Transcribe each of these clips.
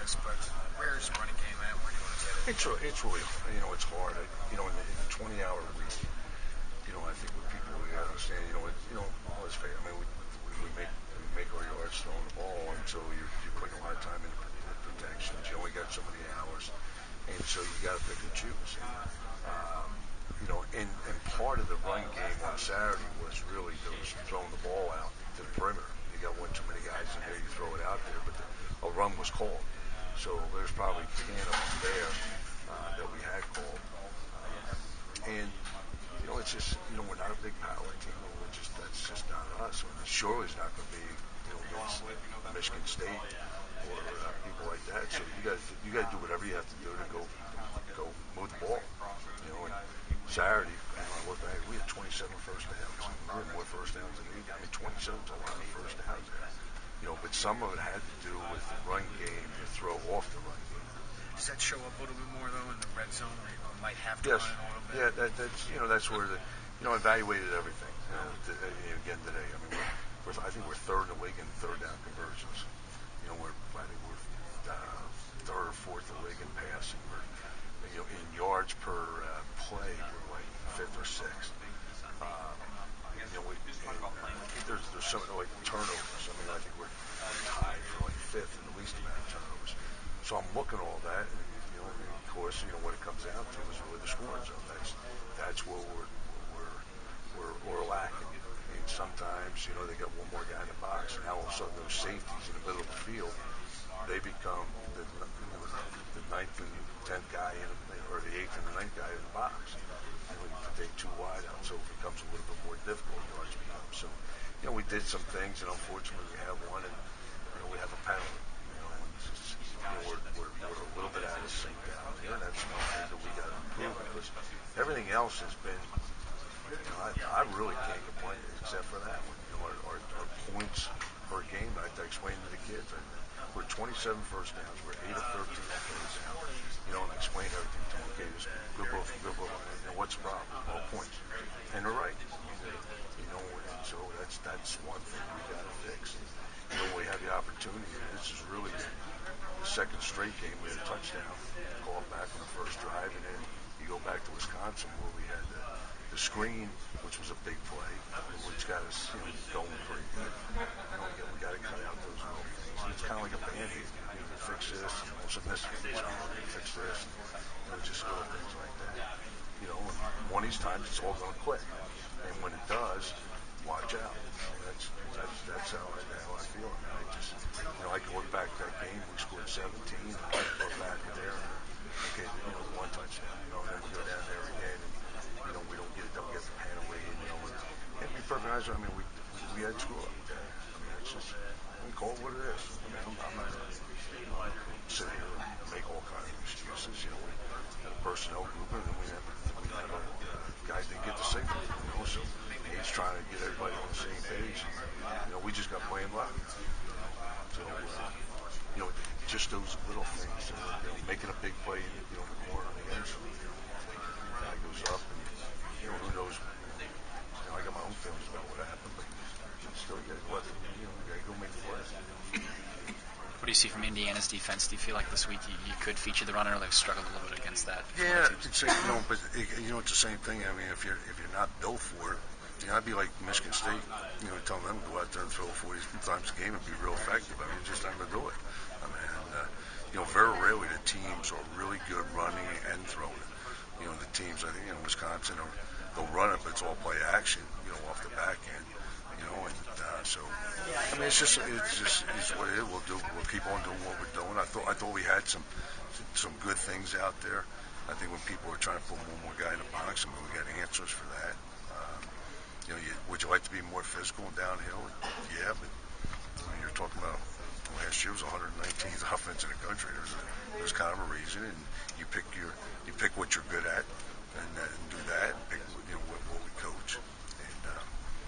this, but where's the running game at? Where do you want to get it? It's really, it's hard. In the 20-hour week, I think what people we got to understand, let's face it. I mean, we make our yards throwing the ball, and so you're putting a lot of time into protections. You only got so many hours, and so you got to pick and choose. And part of the run game on Saturday was really those throwing the ball out to the perimeter. You got one too many guys in there, you throw it out there, but a run was called. So there's probably 10 of them there that we had called. And it's just, we're not a big power team. That's just not us. I mean, Shirley's not going to be, against Michigan State or people like that. So you got to do whatever you have to do to go move the ball. And Saturday, I look back, we had 27 first downs. We had more first downs than we did. I mean, 27 is a lot of first downs there. But some of it had to do with the run game to throw off the run game. Does that show up a little bit more though in the red zone where you might have to run it a little bit? Yeah, that's where evaluated everything. Again today, I mean, I think we're third in the league in third down conversions. I think we're third or fourth in the league in passing. In yards per play, we're like fifth or sixth. There's something like turnovers. I mean, I think we're tied for like fifth in the least amount of turnovers. So I'm looking at all that, and of course, what it comes down to is really the scoring zone. That's where we're lacking. And sometimes, they got one more guy in the box, and now all of a sudden those safeties in the middle of the field, they become the ninth and 10th guy or the 8th and the 9th guy in the box. You take two wide out, so it becomes a little bit more difficult. Yards become. So, we did some things, and unfortunately we have one, and we have a penalty. We're a little bit out of sync down there, and that's one thing that we got to improve because everything else has been. I really can't complain except for that one. Our points per game. I explained to the kids. We're 27 first downs. We're 8 of 13 on third down. And I explained everything to them. Okay, this good ball. What's the problem? All points. And they're right. And so that's one thing we got to fix. We have the opportunity. This is really the second straight game we had a touchdown called back on the first drive, and then you go back to Wisconsin where we had the screen, which was a big play, which got us going pretty good. We got to cut out those little things. It's kind of like a band-aid. Fix this, and also miss it. Fix this, and just little things like that. And one of these times it's all going to click, and when it does, watch out. That's how I feel. I can look back at that game. We scored 17. And I look back at there. Okay, one touchdown. And then we go down there again, and we don't get the penalty. And be perfectly honest, I mean, we had screw up. I mean, it's just we call it what it is. I mean, I'm not going to sit here and make all kinds of excuses. We had a personnel group, and then we have guys didn't get the signal. So he's trying to get everybody on the same page. And, we just got plain luck. So, just those little things. Making a big play, in the corner of the end zone. The guy goes up, and who knows. I got my own feelings about what happened, but still, you got to go out there. You got to go make the play. What do you see from Indiana's defense? Do you feel like this week you could feature the runner, or they've struggled a little bit against that? Yeah, but it's the same thing. I mean, if you're not built for it, I'd be like Michigan State, telling them to go out there and throw 40 times a game and be real effective. I mean, you're just not going to do it. I mean, very rarely the teams are really good running and throwing it. The teams, I think, Wisconsin, they'll run it, but it's all play action, off the back end. So I mean, it's what it is. We'll keep on doing what we're doing. I thought we had some good things out there. I think when people were trying to put one more guy in the box, I mean, we got answers for that. Would you like to be more physical and downhill? Yeah, but you're talking about last year was 119th offense in the country. There's kind of a reason, and you pick what you're good at, and do that. And pick what we coach.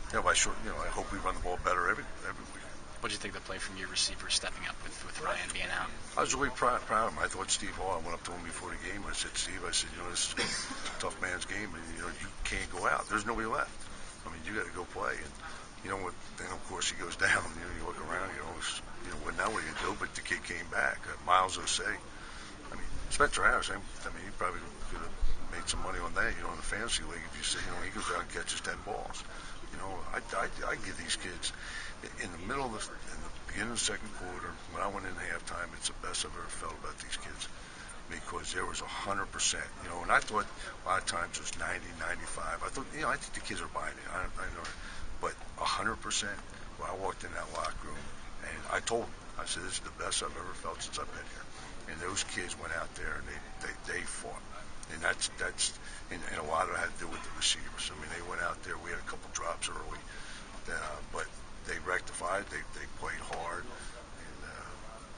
And I hope we run the ball better every week. What did you think of the play from your receiver stepping up with Ryan being out? I was really proud of him. I thought Steve Hall. I went up to him before the game. I said, Steve, this is a tough man's game, and you can't go out. There's nobody left. I mean, you got to go play. And then of course he goes down. You look around. Well, now what do you do? But the kid came back. Miles Jose. I mean, Spencer Harris, I mean, he probably could have made some money on that, in the fantasy league. If you say, he goes out and catches 10 balls. I give these kids in the middle of in the beginning of the second quarter, when I went in halftime, it's the best I've ever felt about these kids because there was 100%. And I thought a lot of times it was 90, 95. I thought, I think the kids are buying it. I know, but 100%. When I walked in that locker room, and I told them, I said, this is the best I've ever felt since I've been here. And those kids went out there and they fought. And that's and a lot of it had to do with the receivers. I mean, they went out there. We had a couple drops early, but they rectified. They played hard.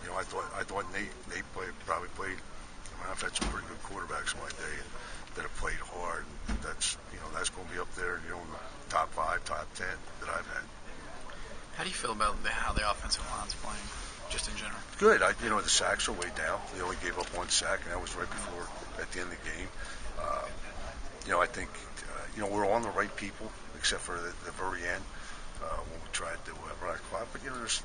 And I thought Nate probably played. I mean, I've had some pretty good quarterbacks in my day that have played hard. That's going to be up there. In the top 5, top 10 that I've had. How do you feel about how the offensive line's playing, just in general? Good. The sacks are way down. We only gave up 1 sack, and that was right before at the end of the game. I think we're on the right people, except for the very end when we tried to run our clock. But there's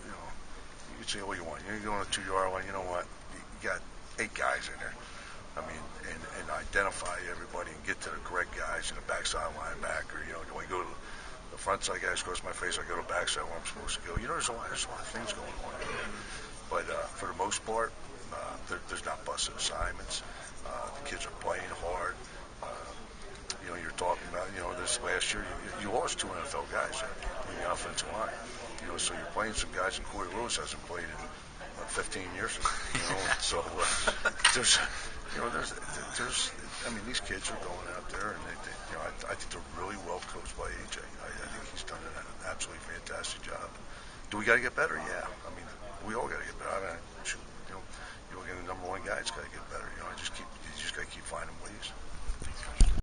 you can say all you want. You go on a 2-yard line. You know what? You got 8 guys in there. I mean, and identify everybody and get to the correct guys in the backside linebacker. Do I go to the front side guys across my face? I go to the backside where I'm supposed to go. There's a lot of things going on there. But for the most part, there's not busted assignments. The kids are playing hard. You're talking about, this last year, you lost 2 NFL guys in the offensive line. So you're playing some guys, and Corey Lewis hasn't played in 15 years. So there's, I mean, these kids are going out there, and I think they're really well coached by AJ. I think he's done an absolutely fantastic job. Do we got to get better? Yeah. I mean, we all got to